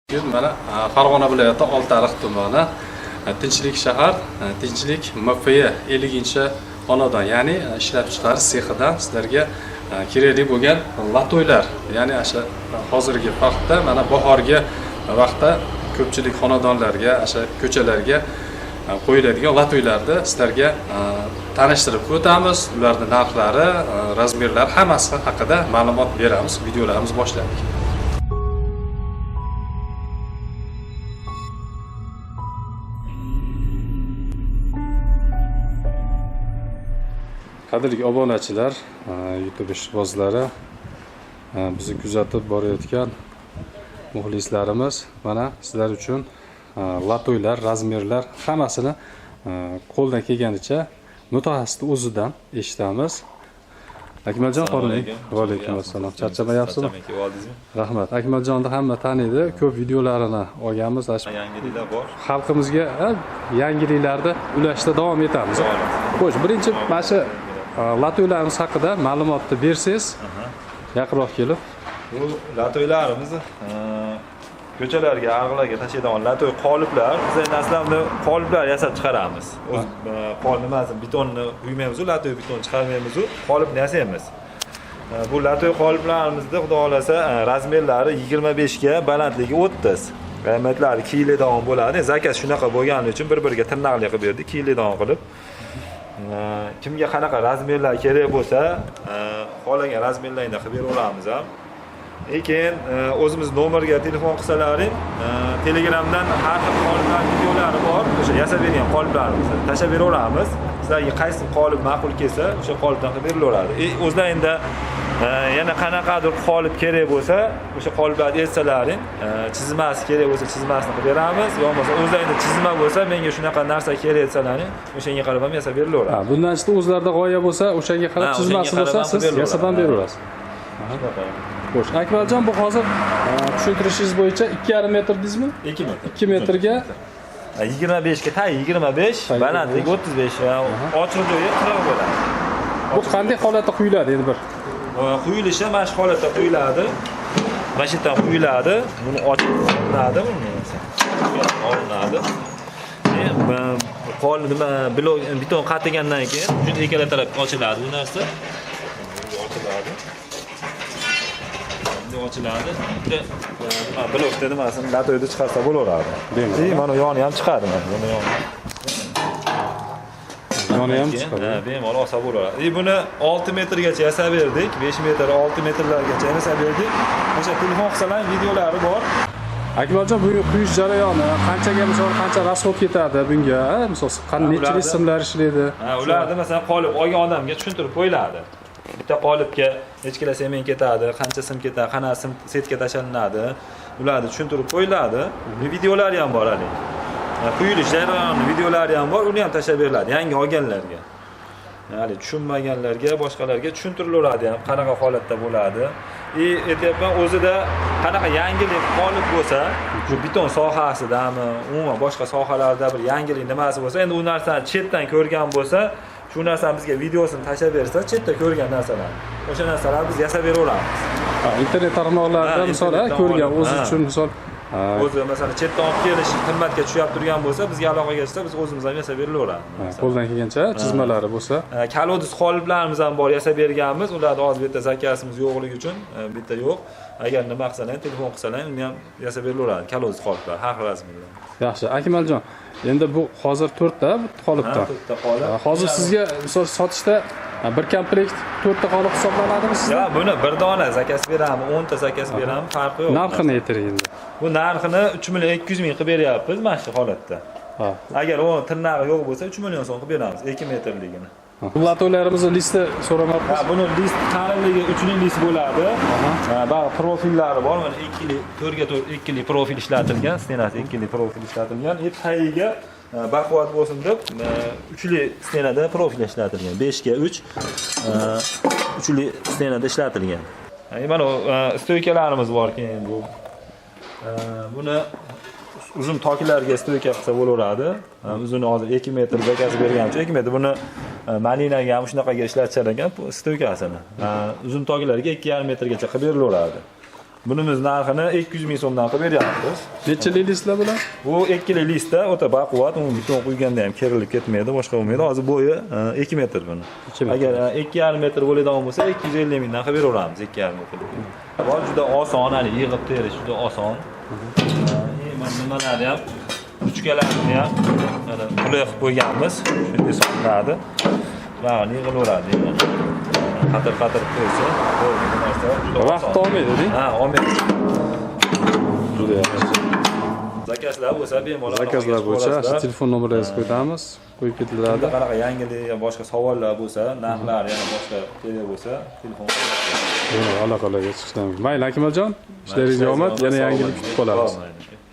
Mana Farg'ona viloyati Oltiariq tumani Tinchlik shahar, Tinchlik MFY 50-xonadon, ya'ni ishlab chiqarish sexidan sizlarga kerakli bo'lgan latoylar, ya'ni o'sha hozirgi vaqtda mana bahorgi vaqtda ko'pchilik xonadonlarga, o'sha ko'chalarga qo'yiladigan latoylarni sizlarga tanishtirib o'tamiz. Ularning narxlari, razmerlari hammasi haqida ma'lumot beramiz. Videolarimiz boshladik. Qadrli obunachilar, YouTube ishqibozlari, bizni kuzatib borayotgan muxlislarimiz, mana sizlar uchun latoylar, razmerlar hammasini qo'ldan kelganicha mutaxassisning o'zidan eshitamiz. Akmaljon, va alaykum assalom. Charchamayapsizmi? Rahmat. Akmaljonni hamma taniydi. Ko'p videolarini olganmiz. Yangiliklar bor. Xalqimizga yangiliklarni ulashda davom etamiz. Xo'sh, birinchi mana shu latoylarimiz haqida ma'lumotni bersangiz, yaqinroq kelib. Bu latoylarimiz ko'chalarga, arg'larga tashlaydigan latoy qoliplar. Biz endi aslida qoliplar yasab chiqaramiz. O'z nimasi betonni quymaymiz, latoy beton chiqarmaymiz, qolipni yasaymiz. Bu latoy qoliplarimizni xudo xolasa razmerlari 25 ga, balandligi 30. Qiymatlari kiyiladigan bo'ladi. Zakaz shunaqa bo'lgani uchun bir-biriga tirnoqli qilib berdik, kiyiladigan qilib. Kimga qanaqa razmerlar kerak bo'lsa, xohlagan razmerlarni qilib beraveramiz ham. Lekin o'zimiz nomerga telefon qilsalaring, Telegramdan har xil qoliplar videolari bor. O'sha yasab bergan qoliplarimizni tashlab beraveramiz. Sizlarga qaysi qolip ma'qul kelsa, o'sha qolipdan qilib berilaveradi. O'zlaringda yana qanaqadir qolip kerak bo'lsa, o'sha qoliplarni aytsalaring, chizmasi kerak bo'lsa chizmasini qilib beramiz. Yo'qsa o'zlaringda chizma bo'lsa, menga shunaqa narsa kerak aytsalaring, o'shanga qarab ham yasab berilaveradi. Bundan chiqib o'zlarida g'oya bo'lsa, o'shanga qarab chizmasi bo'lsa, siz yasab ham beraverasiz. Xo'sh, Akmaljon, bu hozir tushuntirishingiz bo'yicha 2,5 metr deysizmi? 2 metr. 2 metrga 25 ga, 25, balandligi 35, ochiq joyi 40 bo'ladi. Bu qanday holatda quyiladi endi bir? Quyilishi mana shu holatda quyiladi. Mana shu yerdan quyiladi. Buni ochib olinadi, olinadi. Qol nima beton qatigandan keyin shunday ikkala taraf ochiladi bu narsa. Ochiladi. Ochiladi. Nima blokda nimasini latoyda chiqarsa bo'laveradi. Mana yoni ham chiqadi, mana buni yoni. Yoni ham chiqadi. Bemalol olsa bo'laveradi. Buni 6 metrgacha yasab berdik, 5 metr, 6 metrlargacha yasab berdik. O'sha telefon qilsalar videolari bor. Akmaljon, bu quyish jarayoni qanchaga, misol qancha rasxod ketadi bunga? Misol qancha simlar ishlaydi? Ularni masalan qolip olgan odamga tushuntirib qo'yiladi. Bitta qolipga necha kilo semen ketadi, qancha sim ketadi, qanaqa sim setga tashlanadi, ularni tushuntirib qo'yiladi. Videolari ham bor hali. Quyilish jarayoni videolari ham bor, uni ham tashlab beriladi yangi olganlarga. Ya'ni tushunmaganlarga, boshqalarga tushuntiriladi ham qanaqa holatda bo'ladi. Aytyapman, o'zida qanaqa yangilik qolib bo'lsa, shu beton sohasidami, umuman boshqa sohalarda bir yangilik nimasi bo'lsa, endi u narsani chetdan ko'rgan bo'lsa, shu narsani bizga videosini tashlab bersa, chetda ko'rgan narsalar. O'sha narsalarni biz yasab beraveramiz. Internet tarmoqlarida misol ko'rgan o'zi uchun misol o'zi masalan chetdan olib kelish qimmatga tushib turgan bo'lsa, bizga aloqaga chiqsa, biz o'zimiz ham yasab berilaveradi. Qo'ldan kelgancha chizmalari bo'lsa, kalodis qoliplarimiz ham bor, yasab berganmiz. Ularni hozir bitta zakasimiz yo'qligi uchun bitta yo'q. Agar nima qilsalar, telefon qilsalar, uni ham yasab berilaveradi. Kalodis qoliplar, har xil razmerlar. Yaxshi, Akmaljon, endi bu hozir 4 ta qolipdan. 4 ta qolip. Hozir sizga misol sotishda bir komplekt 4 ta qolip hisoblanadimi sizda? Yo'q, buni bir dona zakas beramiz, 10 ta zakas beramiz, farqi yo'q. Narxini aytiring endi. Bu narxini 3,2 million qilib beryapmiz mana shu holatda. Agar u tirnog'i yo'q bo'lsa 3 million so'm qilib beramiz 2 metrligini. Bu latoylarimizni listi so'ramoqmiz. Buni list qalinligi 3 ning list bo'ladi. Ba'zi profillari bor, mana 2 4 ga 4 ikkilik profil ishlatilgan, stenasi 2lik profil ishlatilgan. Tagiga baquvvat bo'lsin deb 3li stenada profil ishlatilgan. 5 ga 3 3li stenada ishlatilgan. Mana stoykalarimiz bor keyin bu. Buni uzun toklarga stoyka qilsa bo'laveradi. Uzuni hozir 2 metr zakaz bergancha 2 metr. Buni malinaga ham shunaqaga ishlatishar ekan stoykasini. Uzun toklarga 2,5 metrgacha qilib berilaveradi. Bunimiz narxini 200 ming so'mdan qilib beryapmiz. Nechalik listlar bular? Bu 2 listda o'ta baquvvat, uni beton qo'yganda ham kerilib ketmaydi, boshqa bo'lmaydi. Hozir bo'yi 2 metr buni. 2 metr. Agar 2,5 metr bo'ladigan bo'lsa, 250 mingdan qilib beraveramiz 2,5 metr. Bu juda oson, hali yig'ib terish juda oson. Mana nimalarni ham uchkalarni ham mana qulay qilib qo'yganmiz. Shunday solinadi. Ba'ni yig'ilaveradi. Qatir qo'ysa, bo'ldi bu narsa. Vaqt olmaydi-ding? Ha, olmaydi. Juda yaxshi. Zakazlar bo'lsa, bemalol Zakazlar bo'yicha telefon nomeringizni qo'yamiz, qo'yib ketiladi. Qanaqa yangilik yo boshqa savollar bo'lsa, narxlar yana boshqa kerak bo'lsa, telefon qiling. Aloqalarga chiqishdan. Mayli, Akmaljon, ishlaringizga omad, yana yangilik kutib qolamiz.